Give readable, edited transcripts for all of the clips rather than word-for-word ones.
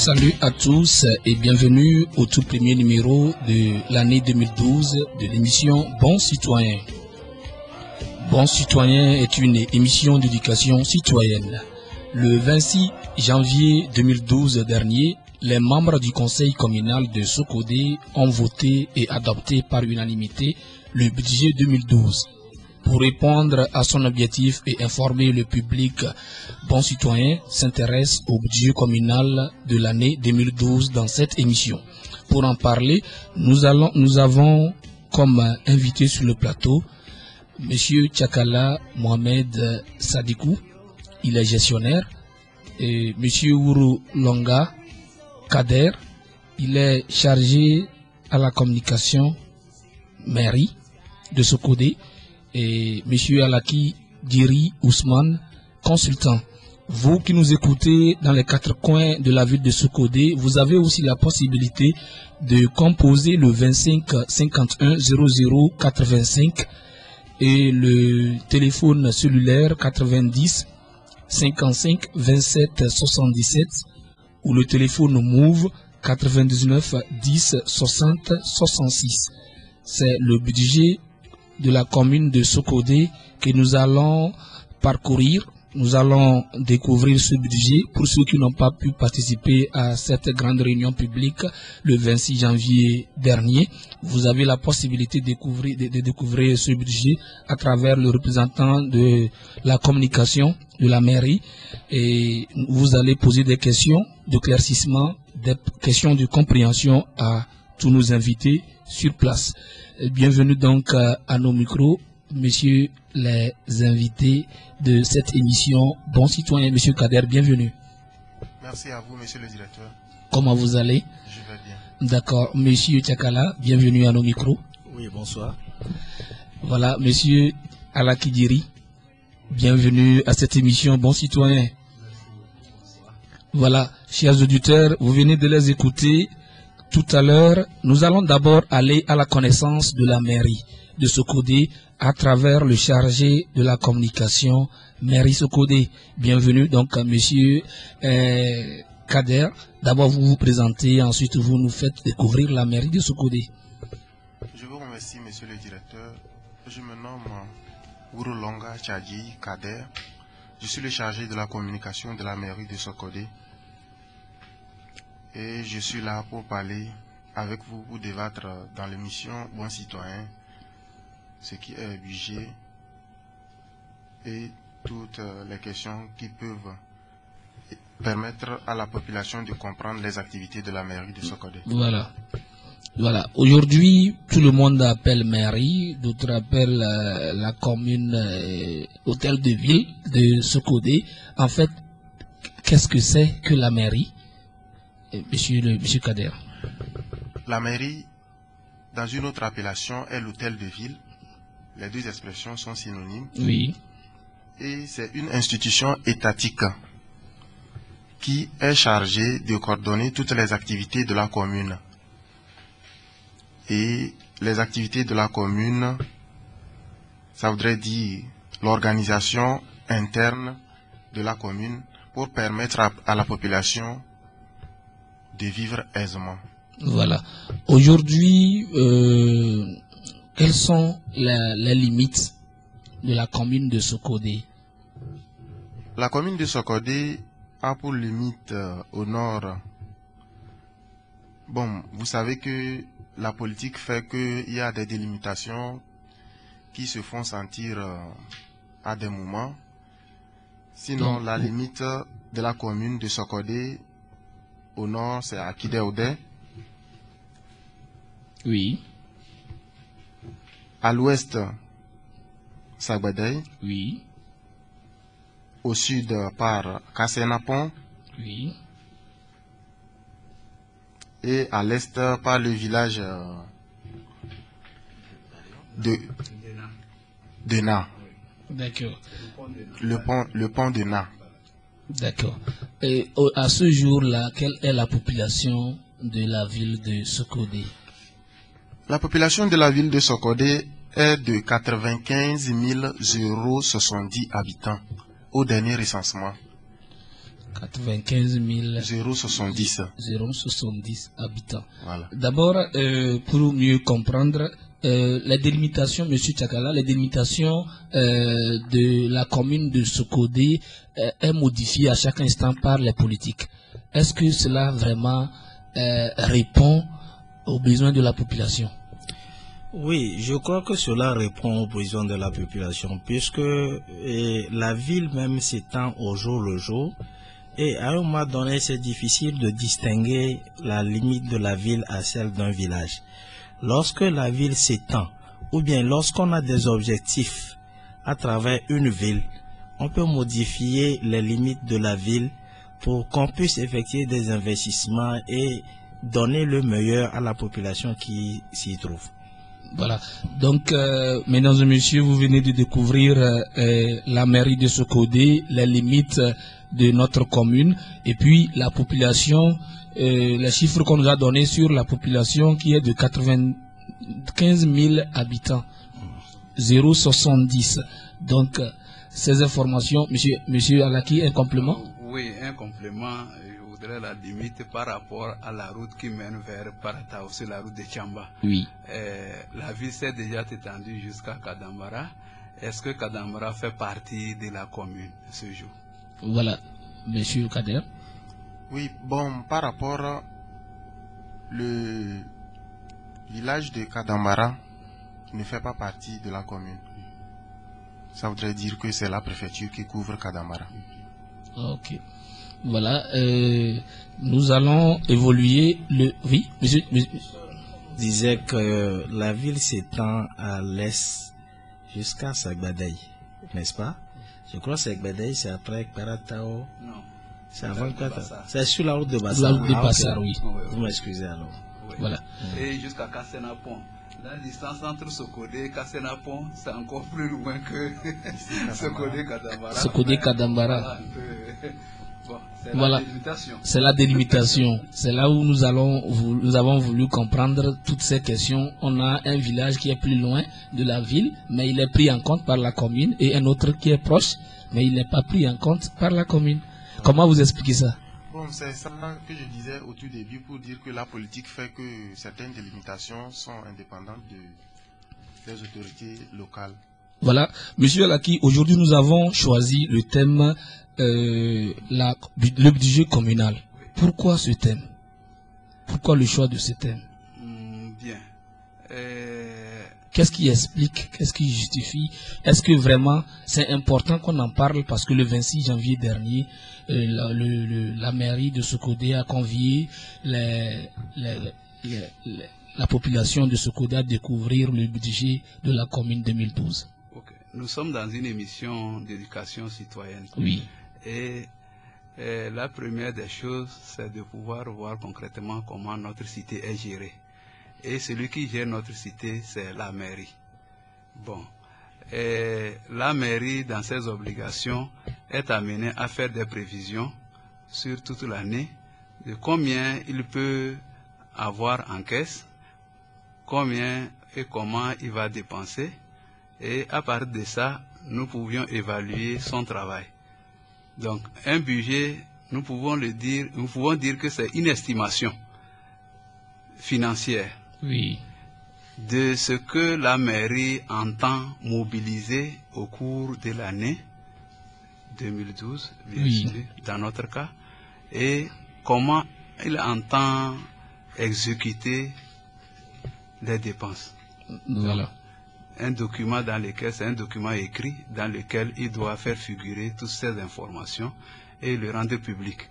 Salut à tous et bienvenue au tout premier numéro de l'année 2012 de l'émission Bon Citoyen. Bon Citoyen est une émission d'éducation citoyenne. Le 26 janvier 2012 dernier, les membres du conseil communal de Sokodé ont voté et adopté par unanimité le budget 2012. Pour répondre à son objectif et informer le public, Bon Citoyen s'intéresse au budget communal de l'année 2012 dans cette émission. Pour en parler, nous avons comme invité sur le plateau Monsieur Tchakala Mohamed Sadikou, il est gestionnaire, et Monsieur Ouro Longa Kader, il est chargé à la communication mairie de Sokodé, et Monsieur Alaki Diri Ousmane, consultant. Vous qui nous écoutez dans les quatre coins de la ville de Sokodé, vous avez aussi la possibilité de composer le 25 51 00 85 et le téléphone cellulaire 90 55 27 77 ou le téléphone Move 99 10 60 66. C'est le budget de la commune de Sokodé que nous allons parcourir. Nous allons découvrir ce budget pour ceux qui n'ont pas pu participer à cette grande réunion publique le 26 janvier dernier. Vous avez la possibilité de découvrir ce budget à travers le représentant de la communication de la mairie et vous allez poser des questions d'éclaircissement, des questions de compréhension à tous nos invités sur place. Bienvenue donc à nos micros, messieurs les invités de cette émission Bon Citoyen. Monsieur Kader, bienvenue. Merci à vous, monsieur le directeur. Comment vous allez? Je vais bien. D'accord. Monsieur Tchakala, bienvenue à nos micros. Oui, bonsoir. Voilà, monsieur Alakidiri, bienvenue à cette émission Bon Citoyen. Voilà, chers auditeurs, vous venez de les écouter. Tout à l'heure, nous allons d'abord aller à la connaissance de la mairie de Sokodé à travers le chargé de la communication mairie Sokodé. Bienvenue donc à monsieur Kader. D'abord vous vous présentez, ensuite vous nous faites découvrir la mairie de Sokodé. Je vous remercie monsieur le directeur. Je me nomme Ouro Longa Tchadji Kader. Je suis le chargé de la communication de la mairie de Sokodé. Et je suis là pour parler avec vous, pour débattre dans l'émission Bon Citoyen, ce qui est le budget et toutes les questions qui peuvent permettre à la population de comprendre les activités de la mairie de Sokodé. Voilà. Voilà. Aujourd'hui, tout le monde appelle mairie, d'autres appellent la commune hôtel de ville de Sokodé. En fait, qu'est-ce que c'est que la mairie? Monsieur Kader. La mairie, dans une autre appellation, est l'hôtel de ville. Les deux expressions sont synonymes. Oui. Et c'est une institution étatique qui est chargée de coordonner toutes les activités de la commune. Et les activités de la commune, ça voudrait dire l'organisation interne de la commune pour permettre à la population de vivre aisément. Voilà. Aujourd'hui, quelles sont les limites de la commune de Sokodé? La commune de Sokodé a pour limite au nord. Bon, vous savez que la politique fait qu'il y a des délimitations qui se font sentir à des moments. Sinon, la limite de la commune de Sokodé au nord, c'est à Kidéodé. Oui. À l'ouest, Sagbadei. Oui. Au sud, par Kassenapon. Oui. Et à l'est, par le village de Na. D'accord. Le pont de Na. D'accord. Et à ce jour-là, quelle est la population de la ville de Sokodé? La population de la ville de Sokodé est de 95 070 habitants au dernier recensement. 95 070 habitants. Voilà. D'abord, pour mieux comprendre, les délimitations, M. Tchakala, les délimitations de la commune de Sokodé est modifiée à chaque instant par les politiques. Est-ce que cela vraiment répond aux besoins de la population? Oui, je crois que cela répond aux besoins de la population, puisque la ville même s'étend au jour le jour, et à un moment donné, c'est difficile de distinguer la limite de la ville à celle d'un village. Lorsque la ville s'étend, ou bien lorsqu'on a des objectifs à travers une ville, on peut modifier les limites de la ville pour qu'on puisse effectuer des investissements et donner le meilleur à la population qui s'y trouve. Voilà. Donc, mesdames et messieurs, vous venez de découvrir la mairie de Sokodé, les limites de notre commune, et puis la population, les chiffres qu'on nous a donnés sur la population qui est de 95 000 habitants, 0,70. Donc, ces informations, monsieur Alaki, un complément? Oui, un complément. Je voudrais la limite par rapport à la route qui mène vers Paratao, c'est la route de Tchamba. Oui. La ville s'est déjà étendue jusqu'à Kadambara. Est-ce que Kadambara fait partie de la commune ce jour? Voilà, monsieur Kader. Oui, bon, par rapport le village de Kadambara ne fait pas partie de la commune. Ça voudrait dire que c'est la préfecture qui couvre Kadambara. Ok. Voilà, nous allons évoluer le... Oui, monsieur. Disait que la ville s'étend à l'est jusqu'à Sagbadei, n'est-ce pas? Je crois que Sagbadei, c'est après Paratao. Non. C'est avant Paratao. C'est sur la route de Bassar. La route de Bassar, oui. Vous m'excusez alors. Oui. Voilà. Et jusqu'à Kassenapon. La distance entre Sokodé et Kassenapon, c'est encore plus loin que Sokodé-Kadambara. Sokodé-Kadambara. Bon, voilà. C'est la délimitation. C'est là où nous avons voulu comprendre toutes ces questions. On a un village qui est plus loin de la ville, mais il est pris en compte par la commune, et un autre qui est proche, mais il n'est pas pris en compte par la commune. Comment vous expliquez ça? Bon, c'est ça que je disais au tout début pour dire que la politique fait que certaines délimitations sont indépendantes des autorités locales. Voilà. Monsieur Alaki, aujourd'hui nous avons choisi le thème le budget communal. Pourquoi ce thème? Pourquoi le choix de ce thème? Bien. Qu'est-ce qui explique? Qu'est-ce qui justifie? Est-ce que vraiment c'est important qu'on en parle? Parce que le 26 janvier dernier, la mairie de Sokodé a convié la population de Sokodé à découvrir le budget de la commune 2012. Okay. Nous sommes dans une émission d'éducation citoyenne. Oui. Et la première des choses, c'est de pouvoir voir concrètement comment notre cité est gérée. Et celui qui gère notre cité, c'est la mairie. Bon. La mairie, dans ses obligations, est amenée à faire des prévisions sur toute l'année de combien il peut avoir en caisse, combien et comment il va dépenser. Et à partir de ça, nous pouvions évaluer son travail. Donc, un budget, nous pouvons dire que c'est une estimation financière. Oui. De ce que la mairie entend mobiliser au cours de l'année 2012, bien sûr, dans notre cas, et comment il entend exécuter les dépenses. Voilà. Donc, un document dans lequel, c'est un document écrit dans lequel il doit faire figurer toutes ces informations et le rendre public.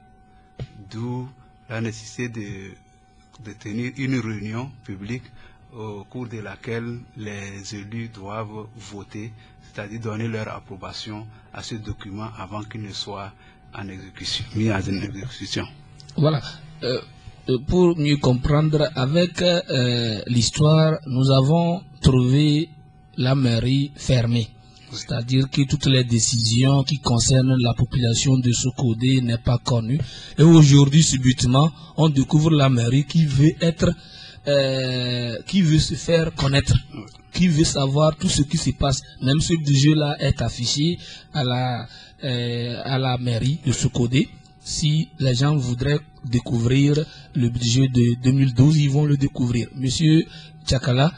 D'où la nécessité de tenir une réunion publique au cours de laquelle les élus doivent voter, c'est-à-dire donner leur approbation à ce document avant qu'il ne soit mis en exécution. Voilà. Pour mieux comprendre, avec l'histoire, nous avons trouvé la mairie fermée. Oui. C'est-à-dire que toutes les décisions qui concernent la population de Sokodé n'est pas connues. Et aujourd'hui, subitement, on découvre la mairie qui veut se faire connaître, qui veut savoir tout ce qui se passe. Même ce budget-là est affiché à la mairie de Sokodé. si les gens voudraient découvrir le budget de 2012, ils vont le découvrir. Monsieur Tchakala,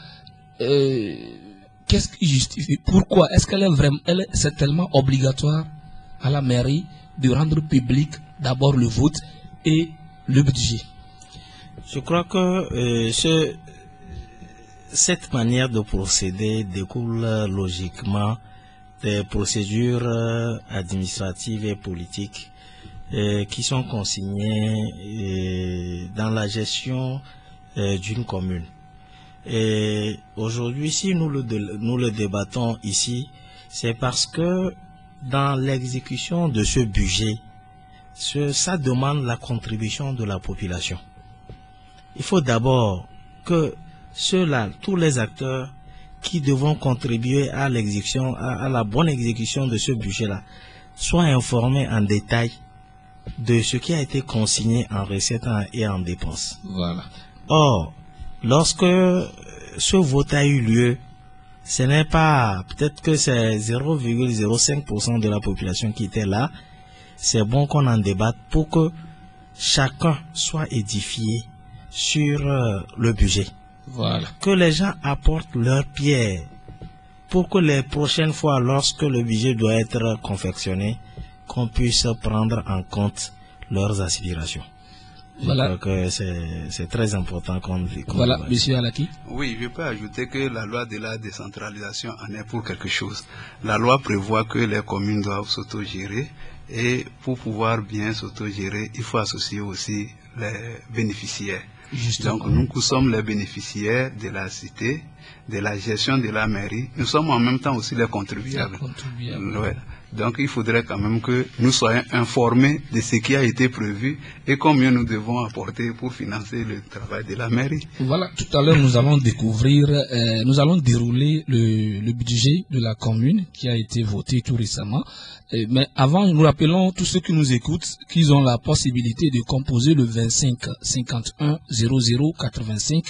qu'est-ce qui justifie? Pourquoi est-ce qu'elle est vraiment, c'est tellement obligatoire à la mairie de rendre public d'abord le vote et le budget? Je crois que cette manière de procéder découle logiquement des procédures administratives et politiques qui sont consignées dans la gestion d'une commune. Et aujourd'hui, si nous le débattons ici, c'est parce que dans l'exécution de ce budget, ça demande la contribution de la population. Il faut d'abord que ceux-là, tous les acteurs qui devront contribuer à l'exécution, à la bonne exécution de ce budget-là, soient informés en détail de ce qui a été consigné en recettes et en dépenses. Voilà. Or, lorsque ce vote a eu lieu, ce n'est pas, peut-être que c'est 0,05% de la population qui était là. C'est bon qu'on en débatte pour que chacun soit édifié sur le budget. Voilà. Que les gens apportent leur pierre pour que les prochaines fois, lorsque le budget doit être confectionné, qu'on puisse prendre en compte leurs aspirations. Voilà. Je crois que c'est très important qu'on voilà, monsieur Alaki. Oui, je peux ajouter que la loi de la décentralisation en est pour quelque chose. La loi prévoit que les communes doivent s'autogérer et pour pouvoir bien s'autogérer, il faut associer aussi les bénéficiaires. Justement. Donc nous sommes les bénéficiaires de la cité, de la gestion de la mairie. Nous sommes en même temps aussi les contribuables. Ouais. Donc il faudrait quand même que nous soyons informés de ce qui a été prévu et combien nous devons apporter pour financer le travail de la mairie. Voilà, tout à l'heure nous allons nous allons dérouler le budget de la commune qui a été voté tout récemment. Mais avant, nous rappelons tous ceux qui nous écoutent qu'ils ont la possibilité de composer le 25 51 00 85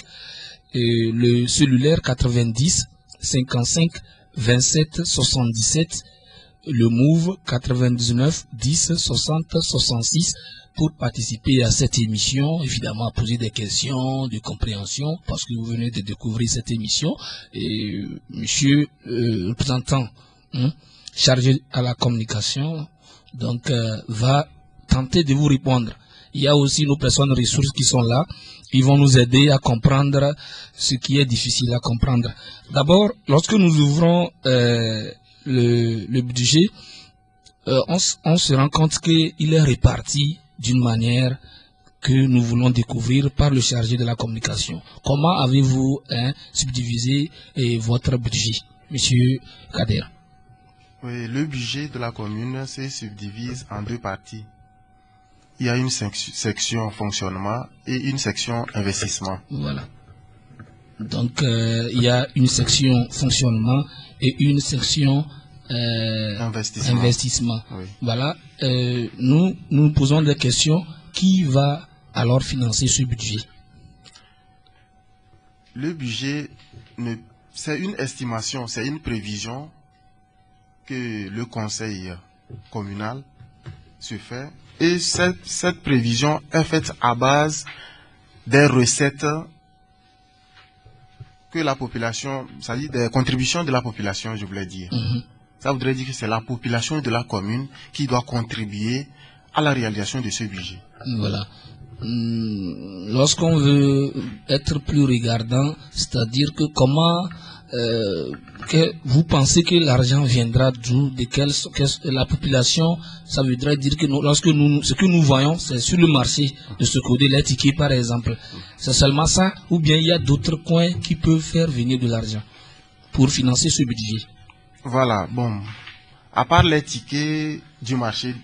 et le cellulaire 90 55 27 77, le Move 99 10 60 66 pour participer à cette émission, évidemment à poser des questions de compréhension parce que vous venez de découvrir cette émission et monsieur représentant chargé à la communication donc va tenter de vous répondre. Il y a aussi nos personnes ressources qui sont là. Ils vont nous aider à comprendre ce qui est difficile à comprendre. D'abord, lorsque nous ouvrons le budget, on se rend compte qu'il est réparti d'une manière que nous voulons découvrir par le chargé de la communication. Comment avez-vous subdivisé votre budget, monsieur Kader? Oui, le budget de la commune se subdivise en deux parties. Il y a une section fonctionnement et une section investissement. Voilà. Donc, il y a une section fonctionnement et une section investissement. Oui. Voilà. Nous posons des questions. Qui va alors financer ce budget? Le budget, c'est une estimation, c'est une prévision que le conseil communal se fait. Et cette prévision est faite à base des recettes que la population, c'est-à-dire des contributions de la population, je voulais dire. Ça voudrait dire que c'est la population de la commune qui doit contribuer à la réalisation de ce budget. Voilà. Lorsqu'on veut être plus regardant, c'est-à-dire que comment que vous pensez que l'argent viendra d'où, de la population, ça voudrait dire que ce que nous voyons, c'est sur le marché de ce côté, les tickets par exemple. C'est seulement ça, ou bien il y a d'autres coins qui peuvent faire venir de l'argent pour financer ce budget? Voilà, bon, à part les tickets du marché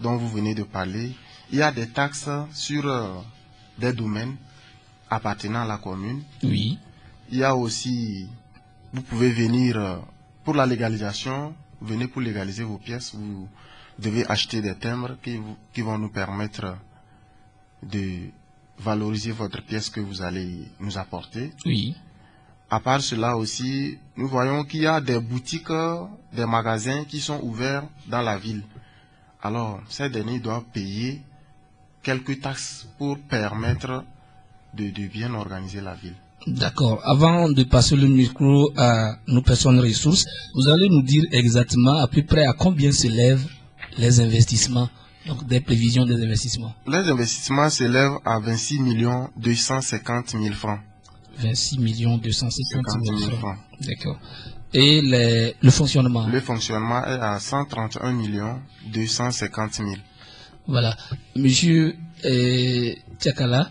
dont vous venez de parler, il y a des taxes sur des domaines appartenant à la commune. Oui. Il y a aussi, vous pouvez venir pour la légalisation, venez pour légaliser vos pièces, vous devez acheter des timbres qui vont nous permettre de valoriser votre pièce que vous allez nous apporter. Oui. À part cela aussi, nous voyons qu'il y a des boutiques, des magasins qui sont ouverts dans la ville. Alors, ces derniers doivent payer quelques taxes pour permettre de bien organiser la ville. D'accord. Avant de passer le micro à nos personnes ressources, vous allez nous dire exactement à peu près à combien s'élèvent les investissements, donc des prévisions des investissements. Les investissements s'élèvent à 26 250 000 francs. 26 250 000 francs. francs. D'accord. Et le fonctionnement? Le fonctionnement est à 131 250 000. Voilà. Monsieur Tchakala,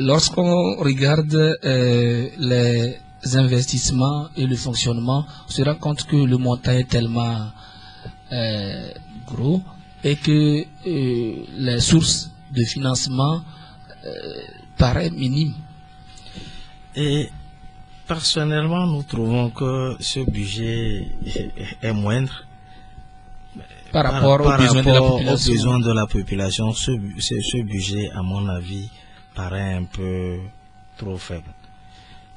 lorsqu'on regarde les investissements et le fonctionnement, on se rend compte que le montant est tellement gros et que les sources de financement paraissent minimes. Et personnellement, nous trouvons que ce budget est moindre par rapport aux besoins de la population. Ce budget, à mon avis, paraît un peu trop faible.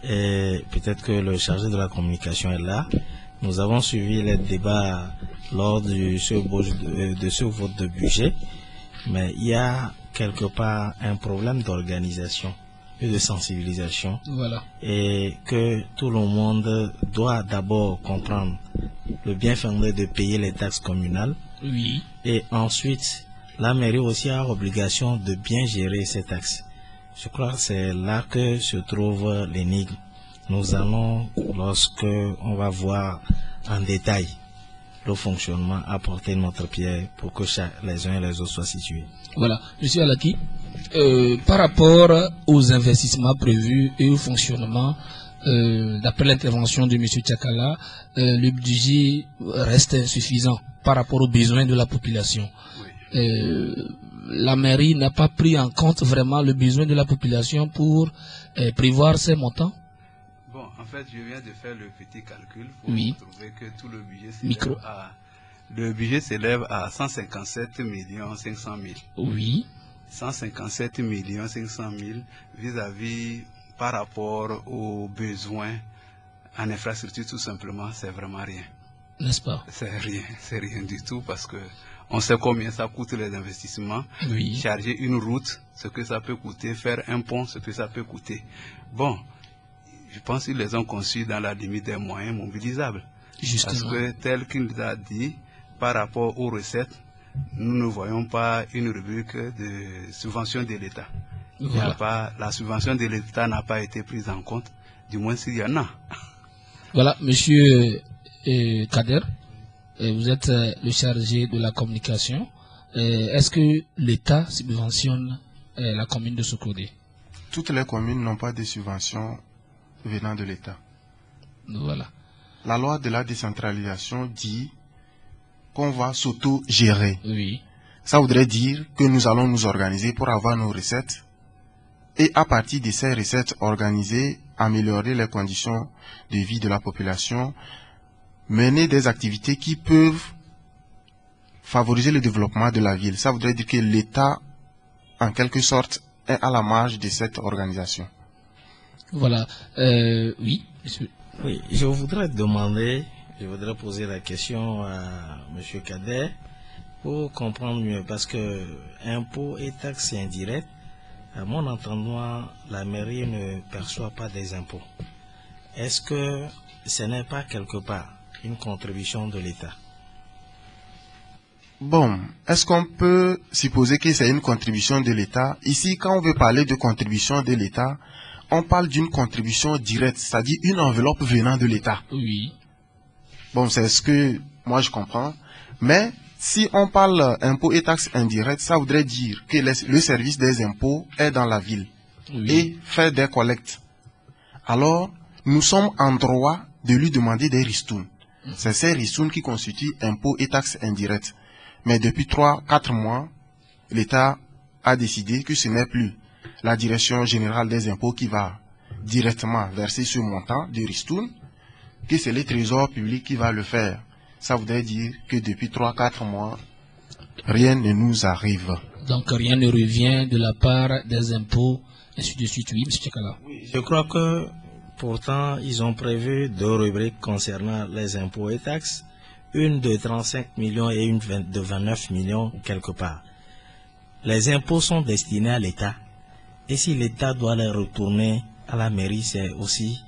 Et peut-être que le chargé de la communication est là. Nous avons suivi les débats lors de ce vote de budget, mais il y a quelque part un problème d'organisation et de sensibilisation. Voilà. Et que tout le monde doit d'abord comprendre le bien fondé de payer les taxes communales. Oui. Et ensuite, la mairie aussi a l'obligation de bien gérer ces taxes. Je crois que c'est là que se trouve l'énigme. Nous allons, lorsque on va voir en détail le fonctionnement, apporter notre pierre pour que les uns et les autres soient situés. Voilà. Monsieur Alaki, par rapport aux investissements prévus et au fonctionnement, d'après l'intervention de monsieur Tchakala, le budget reste insuffisant par rapport aux besoins de la population. Oui. La mairie n'a pas pris en compte vraiment le besoin de la population pour prévoir ces montants. Bon, en fait, je viens de faire le petit calcul pour trouver que tout le budget s'élève à 157 500 000. Oui. 157 500 000 vis-à-vis par rapport aux besoins en infrastructure, tout simplement, c'est vraiment rien. N'est-ce pas? C'est rien du tout parce que on sait combien ça coûte les investissements. Oui. Charger une route, ce que ça peut coûter, faire un pont, ce que ça peut coûter. Bon, je pense qu'ils les ont conçus dans la limite des moyens mobilisables. Justement. Parce que tel qu'il nous a dit, par rapport aux recettes, nous ne voyons pas une rubrique de subvention de l'État. Voilà. La subvention de l'État n'a pas été prise en compte, du moins s'il y en a. Voilà, monsieur Kader, vous êtes le chargé de la communication. Est-ce que l'État subventionne la commune de Sokodé? Toutes les communes n'ont pas de subventions venant de l'État. Voilà. La loi de la décentralisation dit qu'on va s'auto-gérer. Oui. Ça voudrait dire que nous allons nous organiser pour avoir nos recettes et à partir de ces recettes organisées, améliorer les conditions de vie de la population, mener des activités qui peuvent favoriser le développement de la ville. Ça voudrait dire que l'État, en quelque sorte, est à la marge de cette organisation. Voilà. Oui, monsieur. Oui, je voudrais poser la question à M. Kader pour comprendre mieux, parce que impôts et taxes indirectes, à mon entendement, la mairie ne perçoit pas des impôts. Est-ce que ce n'est pas quelque part une contribution de l'État? Bon, est-ce qu'on peut supposer que c'est une contribution de l'État? Ici, quand on veut parler de contribution de l'État, on parle d'une contribution directe, c'est-à-dire une enveloppe venant de l'État. Oui. Bon, c'est ce que moi je comprends. Mais si on parle impôts et taxes indirectes, ça voudrait dire que le service des impôts est dans la ville et fait des collectes. Alors, nous sommes en droit de lui demander des ristournes. C'est ces ristournes qui constituent impôts et taxes indirectes. Mais depuis 3-4 mois, l'État a décidé que ce n'est plus la direction générale des impôts qui va directement verser ce montant de ristournes, que c'est le trésor public qui va le faire. Ça voudrait dire que depuis 3-4 mois, rien ne nous arrive. Donc rien ne revient de la part des impôts, ainsi de suite. Oui, M. Tchakala. Je crois que pourtant, ils ont prévu 2 rubriques concernant les impôts et taxes, une de 35 millions et une de 29 millions quelque part. les impôts sont destinés à l'État. Et si l'État doit les retourner à la mairie, c'est aussi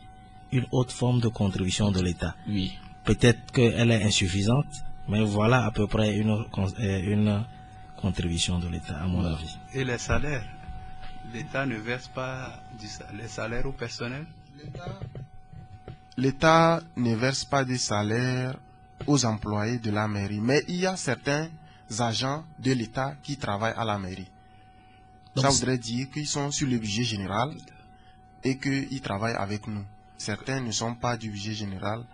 une autre forme de contribution de l'État. Oui. Peut-être qu'elle est insuffisante, mais voilà à peu près une contribution de l'État, à mon avis. Et les salaires, l'État ne verse pas les salaires au personnel? L'État ne verse pas de salaire aux employés de la mairie, mais il y a certains agents de l'État qui travaillent à la mairie. Donc, ça voudrait dire qu'ils sont sur le budget général et qu'ils travaillent avec nous. Certains ne sont pas du budget général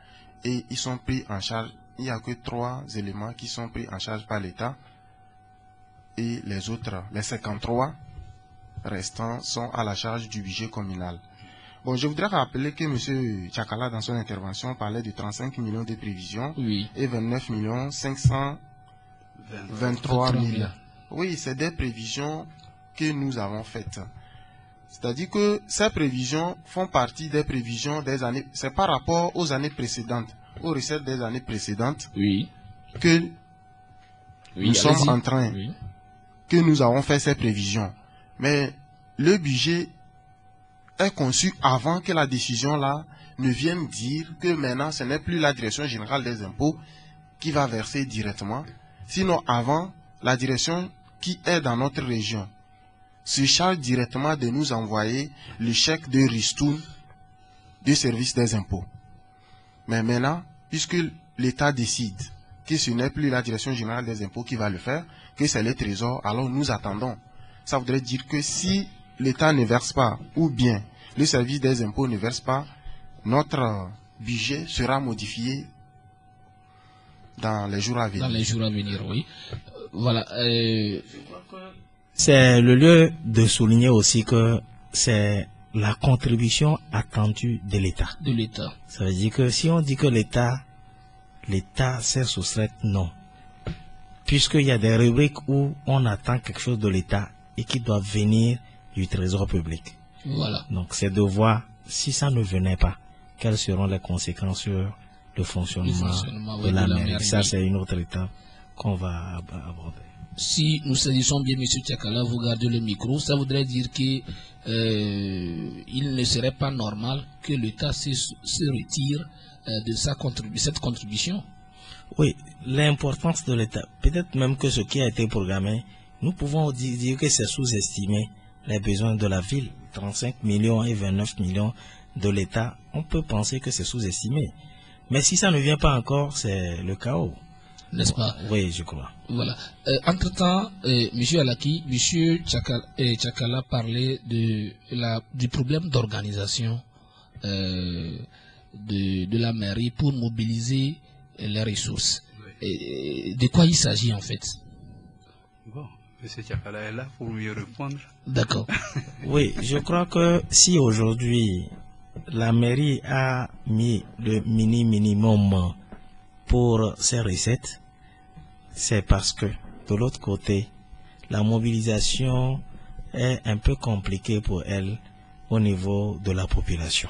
et ils sont pris en charge. Il n'y a que 3 éléments qui sont pris en charge par l'État et les autres, les 53 restants, sont à la charge du budget communal. Bon, je voudrais rappeler que M. Tchakala, dans son intervention, parlait de 35 millions de prévisions et 29 523 000. Oui, c'est des prévisions que nous avons faites. C'est-à-dire que ces prévisions font partie des prévisions des années, c'est par rapport aux années précédentes, aux recettes des années précédentes, que nous sommes en train, que nous avons fait ces prévisions. Mais le budget est conçu avant que la décision là ne vienne dire que maintenant ce n'est plus la direction générale des impôts qui va verser directement, sinon avant, la direction qui est dans notre région se charge directement de nous envoyer le chèque de ristourne du service des impôts. Mais maintenant, puisque l'État décide que ce n'est plus la direction générale des impôts qui va le faire, que c'est le trésor, alors nous attendons. Ça voudrait dire que si l'État ne verse pas, ou bien le service des impôts ne verse pas, notre budget sera modifié dans les jours à venir. Dans les jours à venir, oui. Voilà. C'est le lieu de souligner aussi que c'est la contribution attendue de l'État. De l'État. Ça veut dire que si on dit que l'État s'est soustrait, non. Puisqu'il y a des rubriques où on attend quelque chose de l'État et qui doit venir du trésor public. Voilà. Donc c'est de voir si ça ne venait pas, quelles seront les conséquences sur le fonctionnement de la mairie. Ça c'est une autre étape qu'on va aborder. Si nous saisissons bien M. Tchakala, vous gardez le micro, ça voudrait dire que il ne serait pas normal que l'État se retire de cette contribution. Oui, l'importance de l'État, peut-être même que ce qui a été programmé, nous pouvons dire que c'est sous-estimé les besoins de la ville. 35 millions et 29 millions de l'État, on peut penser que c'est sous-estimé. Mais si ça ne vient pas encore, c'est le chaos. N'est-ce pas? Oui, je crois. Voilà. Entre-temps, M. Alaki, M. Tchakala parlait du problème d'organisation de la mairie pour mobiliser les ressources. De quoi il s'agit en fait? Bon, M. Tchakala est là pour mieux répondre. D'accord. Oui, je crois que si aujourd'hui la mairie a mis le minimum pour ses recettes, c'est parce que de l'autre côté, la mobilisation est un peu compliquée pour elle au niveau de la population.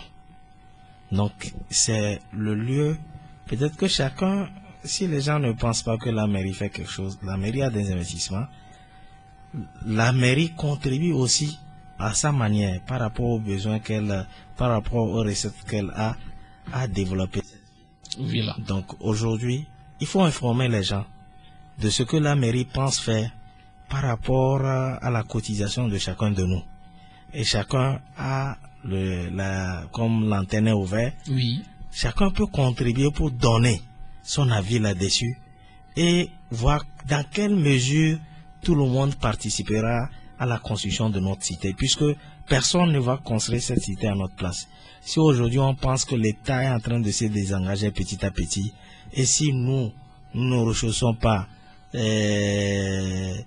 Donc c'est le lieu, peut-être que chacun, si les gens ne pensent pas que la mairie fait quelque chose, la mairie a des investissements, la mairie contribue aussi à sa manière par rapport aux besoins par rapport aux recettes qu'elle a à développer. Voilà. Donc aujourd'hui, il faut informer les gens de ce que la mairie pense faire par rapport à la cotisation de chacun de nous. Et chacun a comme l'antenne est ouverte, oui. Chacun peut contribuer pour donner son avis là-dessus et voir dans quelle mesure tout le monde participera à la construction de notre cité, puisque personne ne va construire cette cité à notre place. Si aujourd'hui on pense que l'État est en train de se désengager petit à petit, et si nous ne rechaussons pas, c'est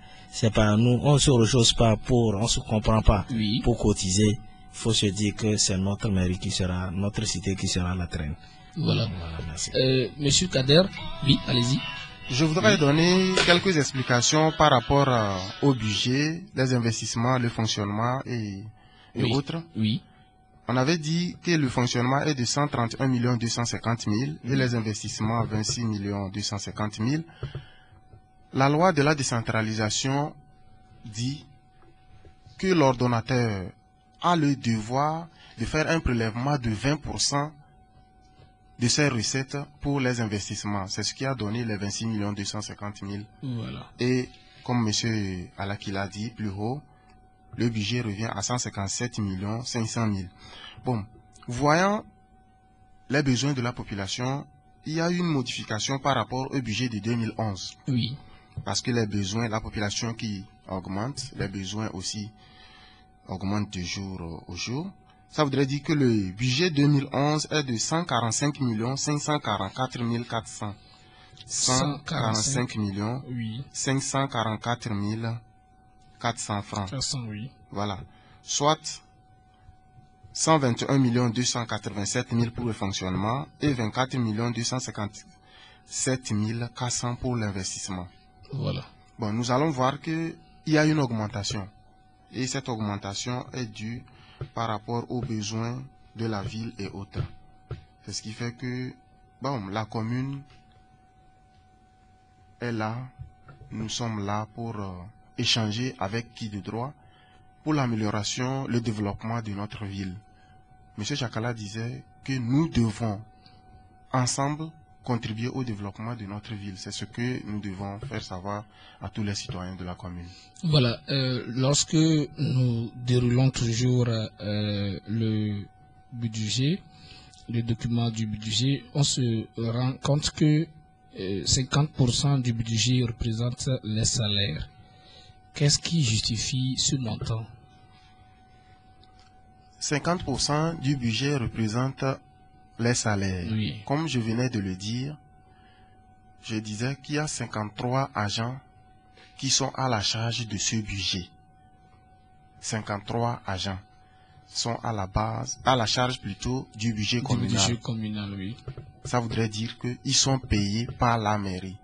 pas nous, on se rechausse pas on se comprend pas pour cotiser, il faut se dire que c'est notre mairie qui sera, notre cité qui sera la traîne. Voilà. Merci. Monsieur Kader, oui, allez-y. Je voudrais donner quelques explications par rapport au budget, les investissements, le fonctionnement et autres. Oui. On avait dit que le fonctionnement est de 131 250 000 et les investissements 26 250 000. La loi de la décentralisation dit que l'ordonnateur a le devoir de faire un prélèvement de 20% de ses recettes pour les investissements. C'est ce qui a donné les 26 250 000. Voilà. Et comme M. Alaki l'a dit plus haut, le budget revient à 157 500 000. Bon, voyant les besoins de la population, il y a eu une modification par rapport au budget de 2011. Oui. Parce que les besoins, la population qui augmente, les besoins aussi augmentent de jour au jour. Ça voudrait dire que le budget 2011 est de 145 544 400. 145 544 400 francs. 400, oui. Voilà. Soit 121 287 000 pour le fonctionnement et 24 257 400 pour l'investissement. Voilà. Bon, nous allons voir qu'il y a une augmentation. Et cette augmentation est due par rapport aux besoins de la ville et autres. C'est ce qui fait que bon, la commune est là. Nous sommes là pour échanger avec qui de droit pour l'amélioration, le développement de notre ville. M. Chakala disait que nous devons ensemble contribuer au développement de notre ville. C'est ce que nous devons faire savoir à tous les citoyens de la commune. Voilà. Lorsque nous déroulons toujours le budget, le document du budget, on se rend compte que 50% du budget représente les salaires. Qu'est-ce qui justifie ce montant? 50% du budget représente les salaires. Oui. Comme je venais de le dire, je disais qu'il y a 53 agents qui sont à la charge de ce budget. 53 agents sont à la base, à la charge plutôt du budget communal. Du budget communal, oui. Ça voudrait dire qu'ils sont payés par la mairie.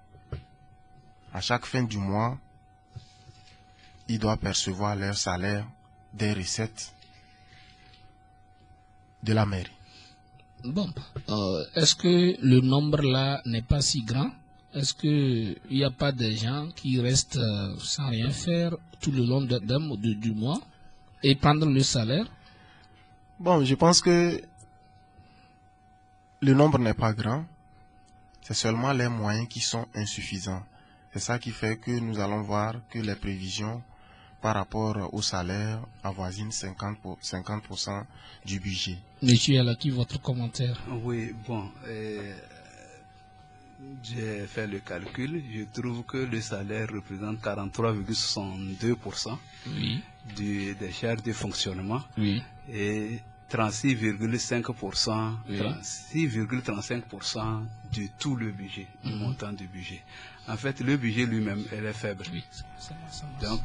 À chaque fin du mois, ils doivent percevoir leur salaire des recettes de la mairie. Bon, est-ce que le nombre là n'est pas si grand? Est-ce qu'il n'y a pas des gens qui restent sans rien faire tout le long du mois et prendre le salaire? Bon, je pense que le nombre n'est pas grand. C'est seulement les moyens qui sont insuffisants. C'est ça qui fait que nous allons voir que les prévisions par rapport au salaire avoisinent 50% du budget. Monsieur Alaki, votre commentaire? Oui, bon, j'ai fait le calcul. Je trouve que le salaire représente 43,62% Oui. des charges de fonctionnement, Oui. et 36,5%, Oui. 36,35% de tout le budget, du montant du budget. En fait, le budget lui-même, elle est faible. Oui. Donc,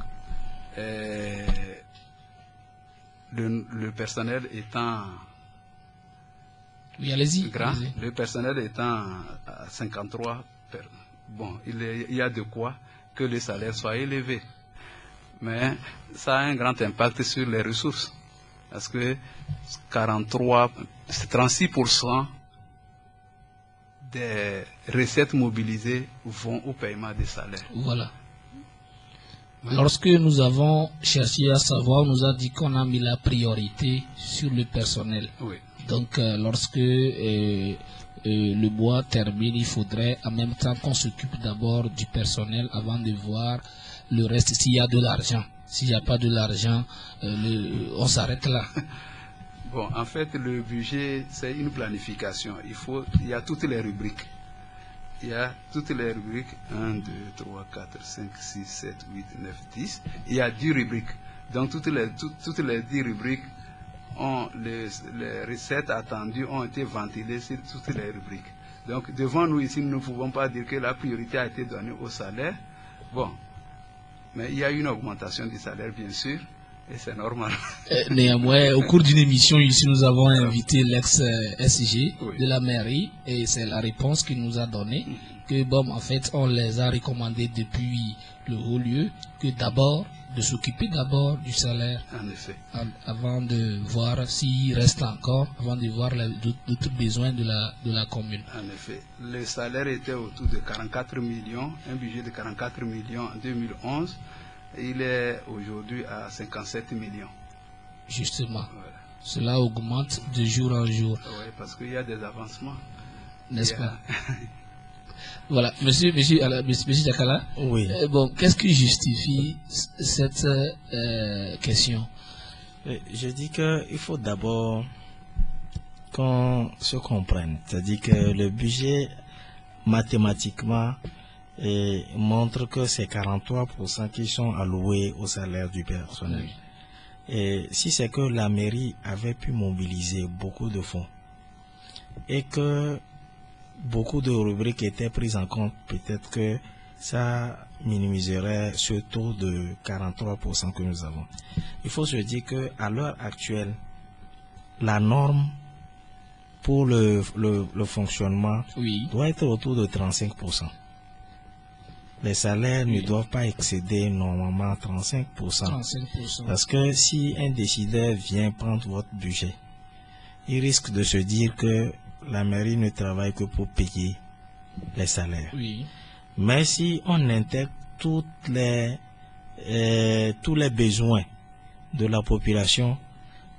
le personnel étant Oui, allez-y. grand, Allez-y. le personnel étant à 53, bon, il y a de quoi que le salaire soit élevé. Mais ça a un grand impact sur les ressources. Parce que 36% des recettes mobilisées vont au paiement des salaires. Voilà. Lorsque nous avons cherché à savoir, on nous a dit qu'on a mis la priorité sur le personnel. Oui. Donc, lorsque le bois termine, il faudrait en même temps qu'on s'occupe d'abord du personnel avant de voir le reste, s'il y a de l'argent. S'il n'y a pas de l'argent, on s'arrête là. Bon, en fait, le budget, c'est une planification. Il y a toutes les rubriques. Il y a toutes les rubriques, 1, 2, 3, 4, 5, 6, 7, 8, 9, 10. Il y a 10 rubriques. Donc, toutes les 10 rubriques, les recettes attendues ont été ventilées sur toutes les rubriques. Donc, devant nous ici, nous ne pouvons pas dire que la priorité a été donnée au salaire. Bon, mais il y a une augmentation du salaire, bien sûr, et c'est normal. Néanmoins, au cours d'une émission ici, nous avons invité l'ex-SG Oui. de la mairie, et c'est la réponse qu'il nous a donnée, que bon, en fait, on les a recommandés depuis le haut lieu, que d'abord, de s'occuper d'abord du salaire, En effet. avant de voir s'il reste encore, avant de voir d'autres besoins de la commune. En effet, le salaire était autour de 44 millions, un budget de 44 millions en 2011. Il est aujourd'hui à 57 millions. Justement. Voilà. Cela augmente de jour en jour. Oui, parce qu'il y a des avancements. N'est-ce pas? Voilà, monsieur Jakala. Oui. Bon, qu'est-ce qui justifie cette question? Je dis qu'il faut d'abord qu'on se comprenne. C'est-à-dire que le budget, mathématiquement, montre que c'est 43% qui sont alloués au salaire du personnel. Oui. Et si c'est que la mairie avait pu mobiliser beaucoup de fonds et que beaucoup de rubriques étaient prises en compte, peut-être que ça minimiserait ce taux de 43% que nous avons. Il faut se dire qu'à l'heure actuelle, la norme pour le fonctionnement Oui. doit être autour de 35%. Les salaires ne doivent pas excéder normalement 35%. 35%. Parce que si un décideur vient prendre votre budget, il risque de se dire que la mairie ne travaille que pour payer les salaires. Oui. Mais si on intègre tous les besoins de la population,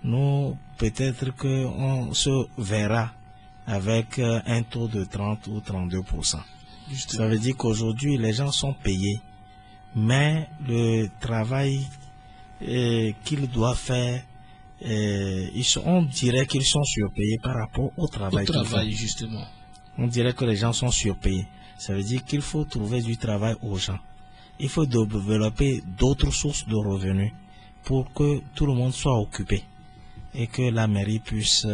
nous, peut-être qu'on se verra avec un taux de 30 ou 32%. Justement. Ça veut dire qu'aujourd'hui, les gens sont payés, mais le travail qu'ils doivent faire, on dirait qu'ils sont surpayés par rapport au travail qu'ils font. Justement. On dirait que les gens sont surpayés. Ça veut dire qu'il faut trouver du travail aux gens. Il faut développer d'autres sources de revenus pour que tout le monde soit occupé et que la mairie puisse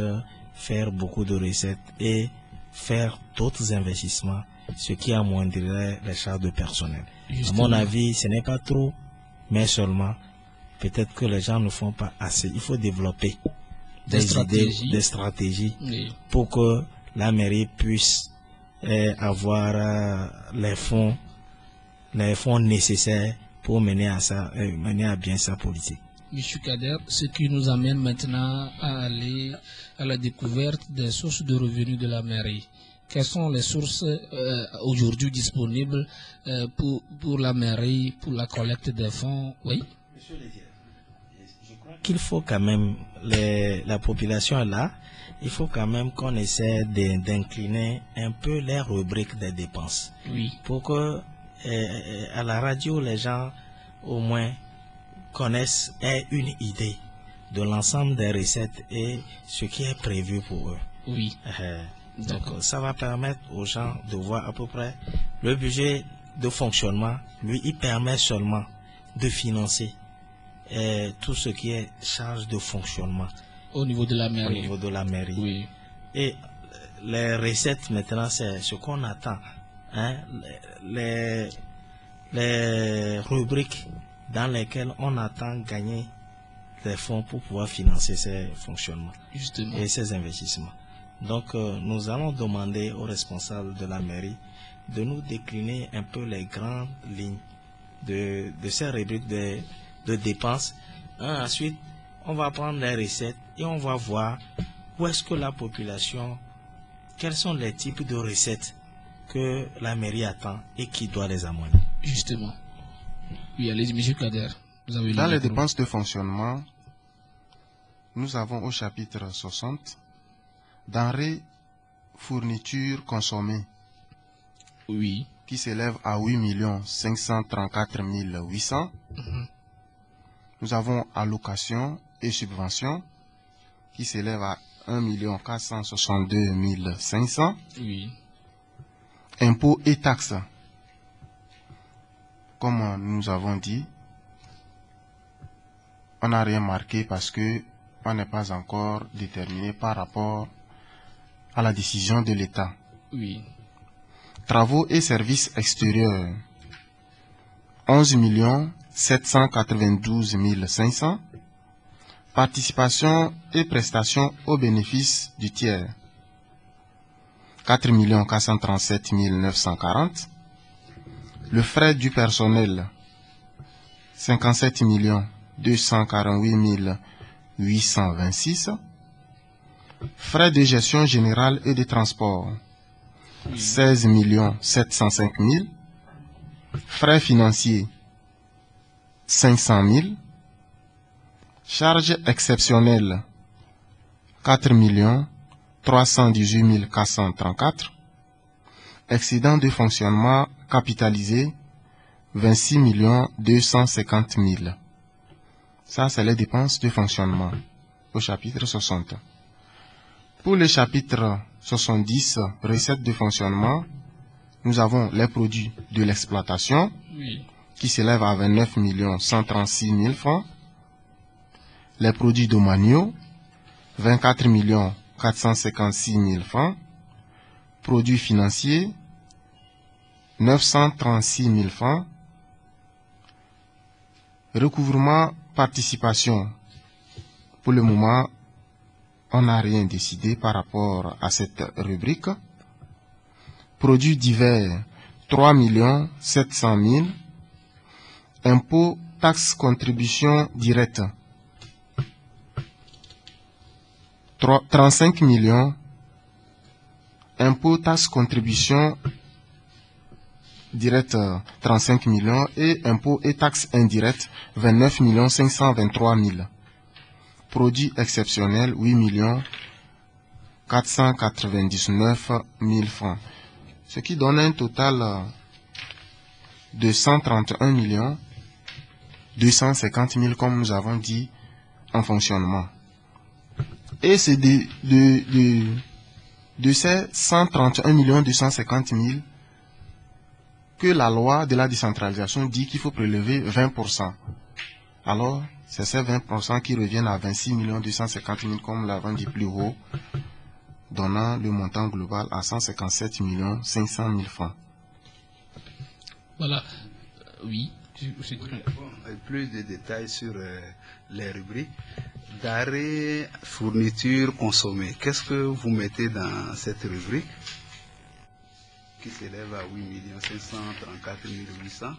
faire beaucoup de recettes et faire d'autres investissements, ce qui amoindrirait les charges de personnel. Justement. À mon avis, ce n'est pas trop, mais seulement, peut-être que les gens ne font pas assez. Il faut développer des idées, des stratégies Oui. pour que la mairie puisse avoir les fonds nécessaires pour mener à bien sa politique. Monsieur Kader, ce qui nous amène maintenant à aller à la découverte des sources de revenus de la mairie. Quelles sont les sources aujourd'hui disponibles pour la mairie, pour la collecte des fonds? Oui. Monsieur le directeur, je crois qu'il faut quand même, la population est là, il faut quand même qu'on essaie d'incliner un peu les rubriques des dépenses. Oui. Pour que à la radio, les gens au moins connaissent une idée de l'ensemble des recettes et ce qui est prévu pour eux. Oui. Donc ça va permettre aux gens de voir à peu près le budget de fonctionnement. Lui, il permet seulement de financer tout ce qui est charge de fonctionnement Au niveau de la mairie. au niveau de la mairie. Oui. Et les recettes maintenant, c'est ce qu'on attend. Hein? Les rubriques dans lesquelles on attend gagner des fonds pour pouvoir financer ces fonctionnements Justement. et ces investissements. Donc nous allons demander aux responsables de la mairie de nous décliner un peu les grandes lignes de ces rubriques de dépenses. Ensuite, on va prendre les recettes et on va voir où est-ce que la population, quels sont les types de recettes que la mairie attend et qui doit les amener. Justement. Oui, allez-y, monsieur Kader. Vous avez Dans les dépenses de fonctionnement, nous avons au chapitre 60 denrées, fournitures consommées. Oui. Qui s'élève à 8 534 800. Nous avons allocations et subventions qui s'élèvent à 1 462 500. Oui. Impôts et taxes. Comme nous avons dit, on n'a rien marqué parce que on n'est pas encore déterminé par rapport à la décision de l'État. Oui. Travaux et services extérieurs, 11 792 500. Participation et prestations au bénéfice du tiers, 4 437 940. Le frais du personnel, 57 248 826. Frais de gestion générale et de transport, 16 705 000. Frais financiers, 500 000. Charges exceptionnelles, 4 318 434. Excédent de fonctionnement capitalisé, 26 250 000. Ça, c'est les dépenses de fonctionnement au chapitre 60. Pour le chapitre 70, recettes de fonctionnement, nous avons les produits de l'exploitation qui s'élèvent à 29 136 000 francs. Les produits domaniaux, 24 456 000 francs. Produits financiers, 936 000 francs. Recouvrement, participation. Pour le moment, on n'a rien décidé par rapport à cette rubrique. Produits divers, 3 700 000. Impôts, taxes, contributions directes, 35 millions. Impôts, taxes, contributions directes, 35 millions. Et impôts et taxes indirectes, 29 523 000. Produits exceptionnels, 8 499 000 francs. Ce qui donne un total de 131 250 000, comme nous avons dit, en fonctionnement. Et c'est de ces 131 250 000 que la loi de la décentralisation dit qu'il faut prélever 20%. Alors, c'est ces 20% qui reviennent à 26 250 000, comme nous l'avons dit plus haut, donnant le montant global à 157 500 000 francs. Voilà. Oui. Plus de détails sur les rubriques. D'arrêt, fourniture, consommée. Qu'est-ce que vous mettez dans cette rubrique qui s'élève à 8 534 800?